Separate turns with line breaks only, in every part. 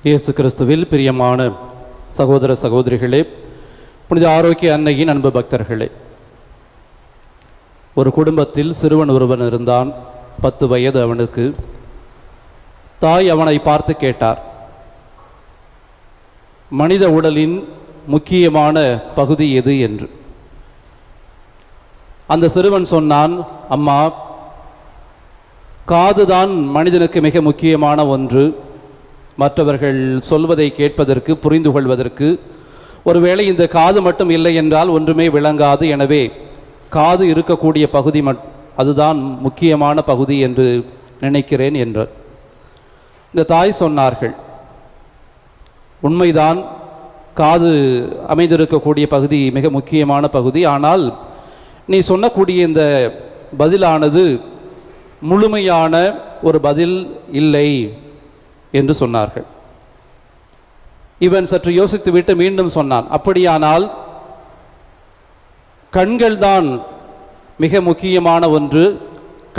இயேசு கிறிஸ்துவில் பிரியமான சகோதர சகோதரிகளே, புனித ஆரோக்கிய அன்னையின் அன்பு பக்தர்களே, ஒரு குடும்பத்தில் சிறுவன் ஒருவன் இருந்தான். 10 வயது அவனுக்கு. தாய் அவனை பார்த்து கேட்டார், மனித உடலின் முக்கியமான பகுதி எது என்று. அந்த சிறுவன் சொன்னான், அம்மா, காதுதான் மனிதனுக்கு மிக முக்கியமான ஒன்று. மற்றவர்கள் சொல்வதை கேட்பதற்கு, புரிந்து கொள்வதற்கு. ஒருவேளை இந்த காது மட்டும் இல்லை என்றால் ஒன்றுமே விளங்காது. எனவே காது இருக்கக்கூடிய பகுதி அதுதான் முக்கியமான பகுதி என்று நினைக்கிறேன் என்று இந்த தாய் சொன்னார்கள். உண்மைதான், காது அமைந்திருக்கக்கூடிய பகுதி மிக முக்கியமான பகுதி. ஆனால் நீ சொல்லக்கூடிய இந்த பதிலானது முழுமையான ஒரு பதில் இல்லை என்று சொன்னார்கள். இவன் சற்று யோசித்துவிட்டு மீண்டும் சொன்னான், அப்படியானால் கண்கள் தான் மிக முக்கியமான ஒன்று.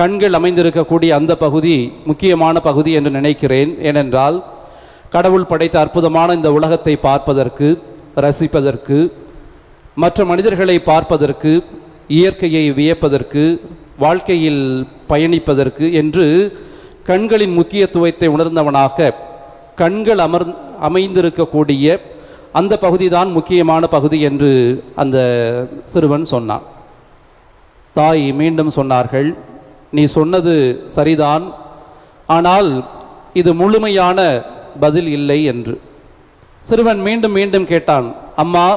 கண்கள் அமைந்திருக்கக்கூடிய அந்த பகுதி முக்கியமான பகுதி என்று நினைக்கிறேன். ஏனென்றால் கடவுள் படைத்த அற்புதமான இந்த உலகத்தை பார்ப்பதற்கு, ரசிப்பதற்கு, மற்ற மனிதர்களை பார்ப்பதற்கு, இயற்கையை வியப்பதற்கு, வாழ்க்கையில் பயணிப்பதற்கு என்று கண்களின் முக்கியத்துவத்தை உணர்ந்தவனாக கண்கள் அமைந்திருக்கக்கூடிய அந்த பகுதி தான் முக்கியமான பகுதி என்று அந்த சிறுவன் சொன்னான். தாய் மீண்டும் சொன்னார்கள், நீ சொன்னது சரிதான், ஆனால் இது முழுமையான பதில் இல்லை என்று. சிறுவன் மீண்டும் மீண்டும் கேட்டான், அம்மா,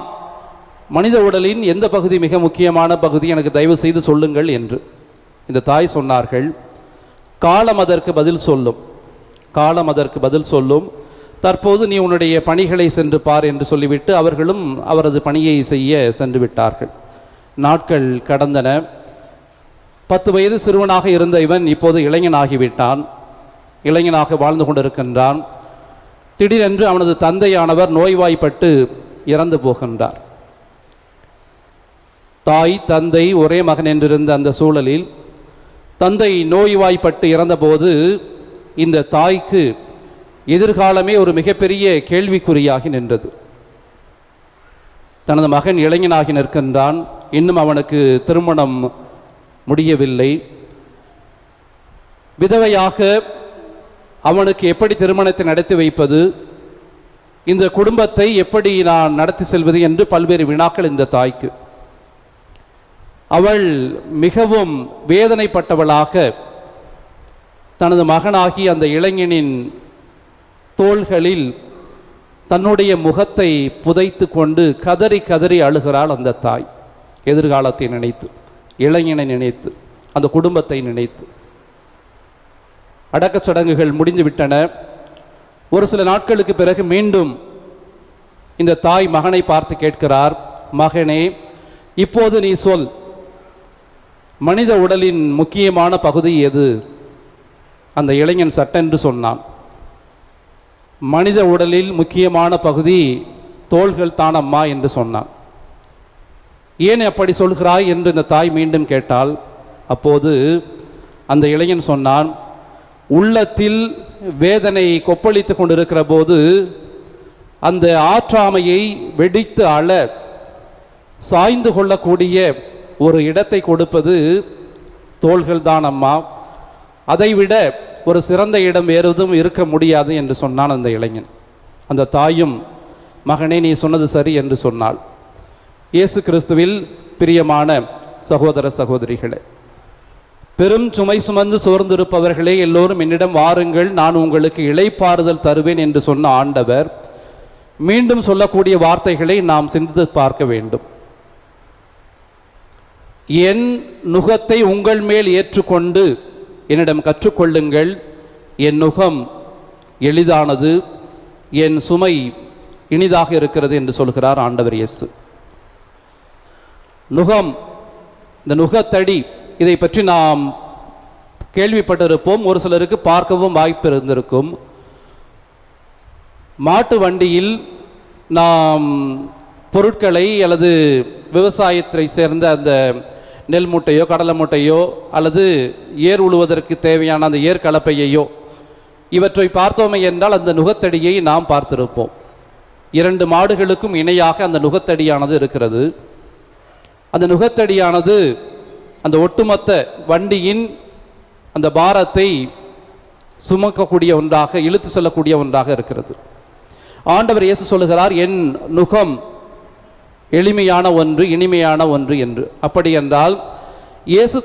மனித உடலின் எந்த பகுதி மிக முக்கியமான பகுதி, எனக்கு தயவு செய்து சொல்லுங்கள் என்று. இந்த தாய் சொன்னார்கள், காலம் அதற்கு பதில் சொல்லும், காலம் அதற்கு பதில் சொல்லும். தற்போது நீ உன்னுடைய பணிகளை சென்று பார் என்று சொல்லிவிட்டு அவர்களும் அவரது பணியை செய்ய சென்று விட்டார்கள். நாட்கள் கடந்தன. 10 வயது சிறுவனாக இருந்த இவன் இப்போது இளைஞனாகிவிட்டான். இளைஞனாக வாழ்ந்து கொண்டிருக்கின்றான். திடீரென்று அவனது தந்தையானவர் நோய்வாய்ப்பட்டு இறந்து போகின்றார். தாய், தந்தை, ஒரே மகன் என்றிருந்த அந்த சூழலில் தந்தை நோய்வாய்ப்பட்டு இறந்தபோது இந்த தாய்க்கு எதிர்காலமே ஒரு மிகப்பெரிய கேள்விக்குறியாகி நின்றது. தனது மகன் இளைஞனாகி நிற்கின்றான். இன்னும் அவனுக்கு திருமணம் முடியவில்லை. விதவையாக அவனுக்கு எப்படி திருமணத்தை நடத்தி வைப்பது, இந்த குடும்பத்தை எப்படி நான் நடத்தி செல்வது என்று பல்வேறு வினாக்கள் இந்த தாய்க்கு. அவள் மிகவும் வேதனைப்பட்டவளாக தனது மகனாகி அந்த இளைஞனின் தோள்களில் தன்னுடைய முகத்தை புதைத்து கொண்டு கதறி கதறி அழுகிறாள் அந்த தாய். எதிர்காலத்தை நினைத்து, இளைஞனை நினைத்து, அந்த குடும்பத்தை நினைத்து. அடக்கச் சடங்குகள் முடிந்துவிட்டன. ஒரு சில நாட்களுக்கு பிறகு மீண்டும் இந்த தாய் மகனை பார்த்து கேட்கிறார், மகனே, இப்போது நீ சொல், மனித உடலின் முக்கியமான பகுதி எது? அந்த இளைஞன் சட்டென்று சொன்னான், மனித உடலில் முக்கியமான பகுதி தோள்கள் தானம்மா என்று சொன்னான். ஏன் அப்படி சொல்கிறாய் என்று இந்த தாய் மீண்டும் கேட்டாள். அப்போது அந்த இளைஞன் சொன்னான், உள்ளத்தில் வேதனை கொப்பளித்து கொண்டிருக்கிற போது அந்த ஆற்றாமையை வெடித்து அழ சாய்ந்து கொள்ளக்கூடிய ஒரு இடத்தை கொடுப்பது தோள்கள் தான் அம்மா. அதைவிட ஒரு சிறந்த இடம் வேறு எதுவும் இருக்க முடியாது என்று சொன்னான் அந்த இளைஞன். அந்த தாயும், மகனே, நீ சொன்னது சரி என்று சொன்னாள். இயேசு கிறிஸ்துவில் பிரியமான சகோதர சகோதரிகளே, பெரும் சுமை சுமந்து சோர்ந்திருப்பவர்களே எல்லோரும் என்னிடம் வாருங்கள், நான் உங்களுக்கு இளைப்பாறுதல் தருவேன் என்று சொன்ன ஆண்டவர் மீண்டும் சொல்லக்கூடிய வார்த்தைகளை நாம் சிந்தித்து பார்க்க வேண்டும். என் நுகத்தை உங்கள் மேல் ஏற்றுக்கொண்டு என்னிடம் கற்றுக்கொள்ளுங்கள், என் நுகம் எளிதானது, என் சுமை இனிதாக இருக்கிறது என்று சொல்கிறார் ஆண்டவர் இயேசு. நுகம், இந்த நுகத்தடி, இதை பற்றி நாம் கேள்விப்பட்டிருப்போம். ஒரு சிலருக்கு பார்க்கவும் வாய்ப்பு இருந்திருக்கும். மாட்டு வண்டியில் நாம் பொருட்களை அல்லது விவசாயத்தை சேர்ந்த அந்த நெல் மூட்டையோ கடலை மூட்டையோ அல்லது ஏர் உழுவதற்கு தேவையான அந்த ஏர் கலப்பையோ இவற்றை பார்த்தோமே என்றால் அந்த நுகத்தடியை நாம் பார்த்திருப்போம். 2 மாடுகளுக்கும் இணையாக அந்த நுகத்தடியானது இருக்கிறது. அந்த நுகத்தடியானது அந்த ஒட்டுமொத்த வண்டியின் அந்த பாரத்தை சுமக்கக்கூடிய ஒன்றாக, இழுத்து செல்லக்கூடிய ஒன்றாக இருக்கிறது. ஆண்டவர் இயேசு சொல்லுகிறார், என் நுகம் எளிமையான ஒன்று, இனிமையான ஒன்று என்று. அப்படி என்றால் இயேசு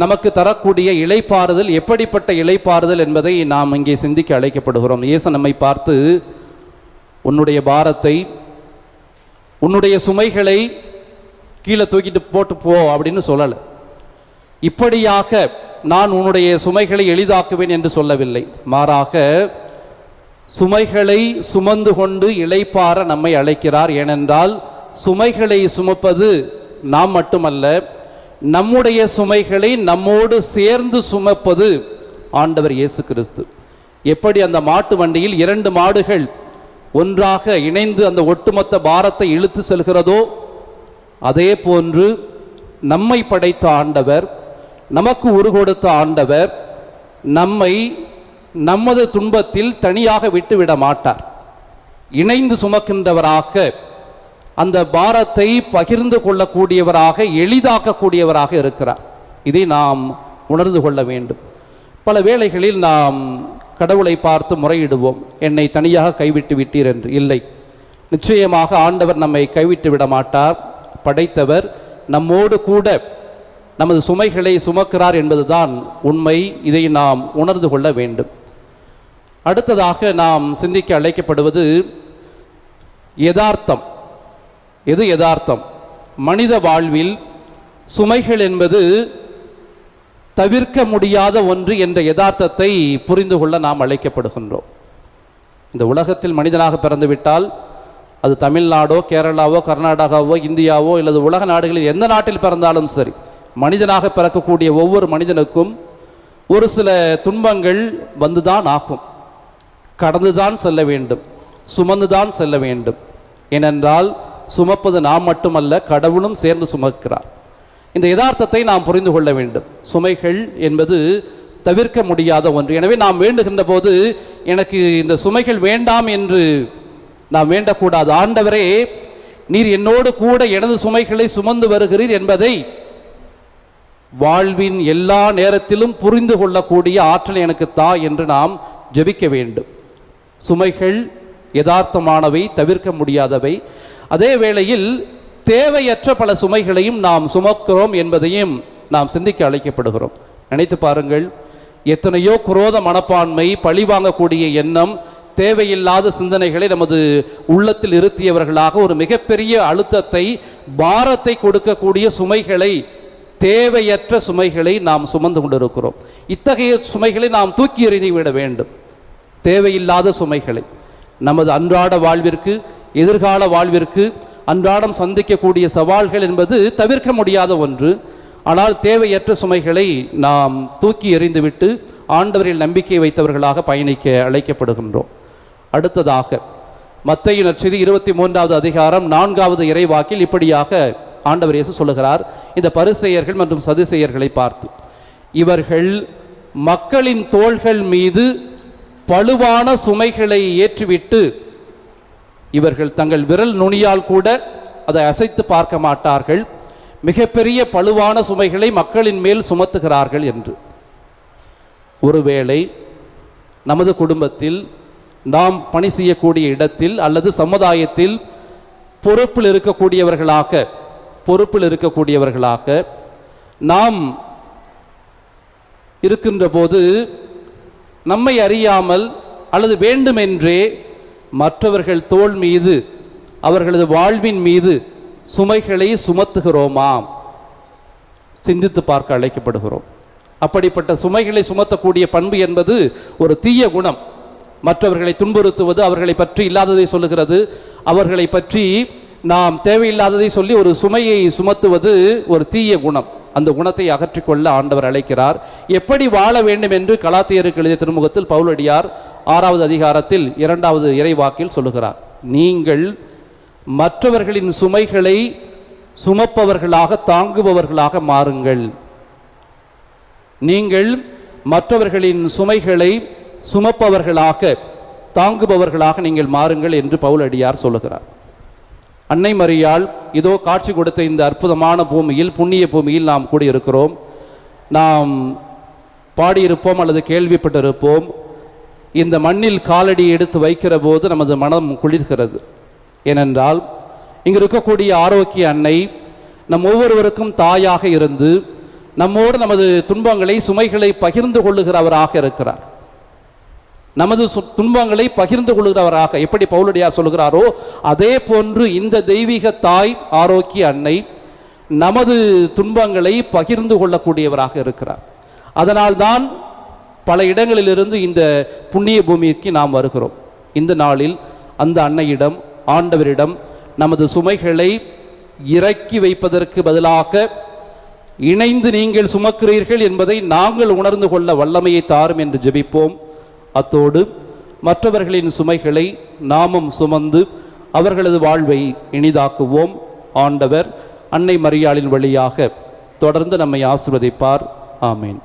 நமக்கு தரக்கூடிய இளைப்பாறுதல் எப்படிப்பட்ட இளைப்பாறுதல் என்பதை நாம் இங்கே சிந்திக்க அழைக்கப்படுகிறோம். இயேசு நம்மை பார்த்து, உன்னுடைய பாரத்தை, உன்னுடைய சுமைகளை கீழே தூக்கிட்டு போட்டு போ அப்படின்னு சொல்லலை. இப்படியாக நான் உன்னுடைய சுமைகளை எளிதாக்குவேன் என்று சொல்லவில்லை. மாறாக சுமைகளை சுமந்து கொண்டு இளைப்பாற நம்மை அழைக்கிறார். ஏனென்றால் சுமைகளை சுமப்பது நாம் மட்டுமல்ல, நம்முடைய சுமைகளை நம்மோடு சேர்ந்து சுமப்பது ஆண்டவர் இயேசு கிறிஸ்து. எப்படி அந்த மாட்டு வண்டியில் 2 மாடுகள் ஒன்றாக இணைந்து அந்த ஒட்டுமொத்த பாரத்தை இழுத்து செல்கிறதோ, அதே போன்று நம்மை படைத்த ஆண்டவர், நமக்கு உரு கொடுத்த ஆண்டவர் நம்மை நமது துன்பத்தில் தனியாக விட்டுவிட மாட்டார். இணைந்து சுமக்கின்றவராக, அந்த பாரத்தை பகிர்ந்து கொள்ளக்கூடியவராக, எளிதாக்கக்கூடியவராக இருக்கிறார். இதை நாம் உணர்ந்து கொள்ள வேண்டும். பல வேளைகளில் நாம் கடவுளை பார்த்து முறையிடுவோம், என்னை தனியாக கைவிட்டு விட்டீர் என்று. இல்லை, நிச்சயமாக ஆண்டவர் நம்மை கைவிட்டு விட மாட்டார். படைத்தவர் நம்மோடு கூட நமது சுமைகளை சுமக்கிறார் என்பதுதான் உண்மை. இதை நாம் உணர்ந்து கொள்ள வேண்டும். அடுத்ததாக நாம் சிந்திக்க அழைக்கப்படுவது யதார்த்தம். எது யதார்த்தம்? மனித வாழ்வில் சுமைகள் என்பது தவிர்க்க முடியாத ஒன்று என்ற யதார்த்தத்தை புரிந்து கொள்ள நாம் அழைக்கப்படுகின்றோம். இந்த உலகத்தில் மனிதனாக பிறந்துவிட்டால் அது தமிழ்நாடோ, கேரளாவோ, கர்நாடகாவோ, இந்தியாவோ அல்லது உலக நாடுகளில் எந்த நாட்டில் பிறந்தாலும் சரி, மனிதனாக பிறக்கக்கூடிய ஒவ்வொரு மனிதனுக்கும் ஒரு சில துன்பங்கள் வந்துதான் ஆகும். கடந்துதான் செல்ல வேண்டும், சுமந்துதான் செல்ல வேண்டும். ஏனென்றால் சுமப்பது நாம் மட்டுமல்ல, கடவுளும் சேர்ந்து சுமக்கிறார். இந்த யதார்த்தத்தை நாம் புரிந்து கொள்ள வேண்டும். சுமைகள் என்பது தவிர்க்க முடியாத ஒன்று. எனவே நாம் வேண்டுகின்ற போது எனக்கு இந்த சுமைகள் வேண்டாம் என்று நாம் வேண்டக்கூடாது. ஆண்டவரே, நீர் என்னோடு கூட எனது சுமைகளை சுமந்து வருகிறீர் என்பதை வாழ்வின் எல்லா நேரத்திலும் புரிந்து கொள்ளக்கூடிய ஆற்றல் எனக்கு தா என்று நாம் ஜெபிக்க வேண்டும். சுமைகள் யதார்த்தமானவை, தவிர்க்க முடியாதவை. அதே வேளையில் தேவையற்ற பல சுமைகளையும் நாம் சுமக்கிறோம் என்பதையும் நாம் சிந்திக்க அழைக்கப்படுகிறோம். நினைத்து பாருங்கள், எத்தனையோ குரோத மனப்பான்மை, பழிவாங்கக்கூடிய எண்ணம், தேவையில்லாத சிந்தனைகளை நமது உள்ளத்தில் இருத்தியவர்களாக ஒரு மிகப்பெரிய அழுத்தத்தை, பாரத்தை கொடுக்கக்கூடிய சுமைகளை, தேவையற்ற சுமைகளை நாம் சுமந்து கொண்டிருக்கிறோம். இத்தகைய சுமைகளை நாம் தூக்கி எறிந்து விட வேண்டும். தேவையில்லாத சுமைகளை நமது அன்றாட வாழ்விற்கு, எதிர்கால வாழ்விற்கு, அன்றாடம் சந்திக்கக்கூடிய சவால்கள் என்பது தவிர்க்க முடியாத ஒன்று. ஆனால் தேவையற்ற சுமைகளை நாம் தூக்கி எறிந்துவிட்டு ஆண்டவரில் நம்பிக்கை வைத்தவர்களாக பயணிக்க அழைக்கப்படுகின்றோம். அடுத்ததாக மத்தேயு நற்செய்தி 23வது அதிகாரம் 4வது இறைவாக்கில் இப்படியாக ஆண்டவர் இயேசு சொல்லுகிறார், இந்த பரிசேயர்கள் மற்றும் சதுசேயர்களை பார்த்து, இவர்கள் மக்களின் தோள்கள் மீது பழுவான சுமைகளை ஏற்றிவிட்டு இவர்கள் தங்கள் விரல் நுனியால் கூட அதை அசைத்து பார்க்க மாட்டார்கள், மிகப்பெரிய பழுவான சுமைகளை மக்களின் மேல் சுமத்துகிறார்கள் என்று. ஒருவேளை நமது குடும்பத்தில், நாம் பணி செய்யக்கூடிய இடத்தில் அல்லது சமுதாயத்தில் பொறுப்பில் இருக்கக்கூடியவர்களாக நாம் இருக்கின்ற போது நம்மை அறியாமல் அல்லது வேண்டுமென்றே மற்றவர்கள் தோள் மீது, அவர்களது வாழ்வின் மீது சுமைகளை சுமத்துகிறோமா? சிந்தித்து பார்க்க அழைக்கப்படுகிறோம். அப்படிப்பட்ட சுமைகளை சுமத்தக்கூடிய பண்பு என்பது ஒரு தீய குணம். மற்றவர்களை துன்புறுத்துவது, அவர்களை பற்றி இல்லாததை சொல்லுகிறது, அவர்களை பற்றி நாம் தேவையில்லாததை சொல்லி ஒரு சுமையை சுமத்துவது ஒரு தீய குணம். அந்த குணத்தை அகற்றிக்கொள்ள ஆண்டவர் அழைக்கிறார். எப்படி வாழ வேண்டும் என்று கலாத்தியருக்கு எழுதிய திருமுகத்தில் பவுலடியார் 6வது அதிகாரத்தில் 2வது இறைவாக்கில் சொல்லுகிறார், நீங்கள் மற்றவர்களின் சுமைகளை சுமப்பவர்களாக, தாங்குபவர்களாக மாறுங்கள். நீங்கள் மற்றவர்களின் சுமைகளை சுமப்பவர்களாக, தாங்குபவர்களாக நீங்கள் மாறுங்கள் என்று பவுலடியார் சொல்லுகிறார். அன்னை மரியாள் இதோ காட்சி கொடுத்த இந்த அற்புதமான பூமியில், புண்ணிய பூமியில் நாம் கூடியிருக்கிறோம். நாம் பாடியிருப்போம் அல்லது கேள்விப்பட்டிருப்போம், இந்த மண்ணில் காலடி எடுத்து வைக்கிற போது நமது மனம் குளிர்கிறது. ஏனென்றால் இங்கு இருக்கக்கூடிய ஆரோக்கிய அன்னை நம் ஒவ்வொருவருக்கும் தாயாக இருந்து நம்மோடு நமது துன்பங்களை, சுமைகளை பகிர்ந்து கொள்ளுகிறவராக இருக்கிறார். நமது துன்பங்களை பகிர்ந்து கொள்கிறவராக எப்படி பவுலடியார் சொல்கிறாரோ அதே போன்று இந்த தெய்வீக தாய் ஆரோக்கிய அன்னை நமது துன்பங்களை பகிர்ந்து கொள்ளக்கூடியவராக இருக்கிறார். அதனால்தான் பல இடங்களிலிருந்து இந்த புண்ணிய பூமிக்கு நாம் வருகிறோம். இந்த நாளில் அந்த அன்னையிடம், ஆண்டவரிடம் நமது சுமைகளை இறக்கி வைப்பதற்கு பதிலாக இணைந்து நீங்கள் சுமக்கிறீர்கள் என்பதை நாங்கள் உணர்ந்து கொள்ள வல்லமையை தாரும் என்று ஜெபிப்போம். அத்தோடு மற்றவர்களின் சுமைகளை நாமும் சுமந்து அவர்களது வாழ்வை இனிதாக்குவோம். ஆண்டவர் அன்னை மரியாளின் வழியாக தொடர்ந்து நம்மை ஆசீர்வதிப்பார். ஆமேன்.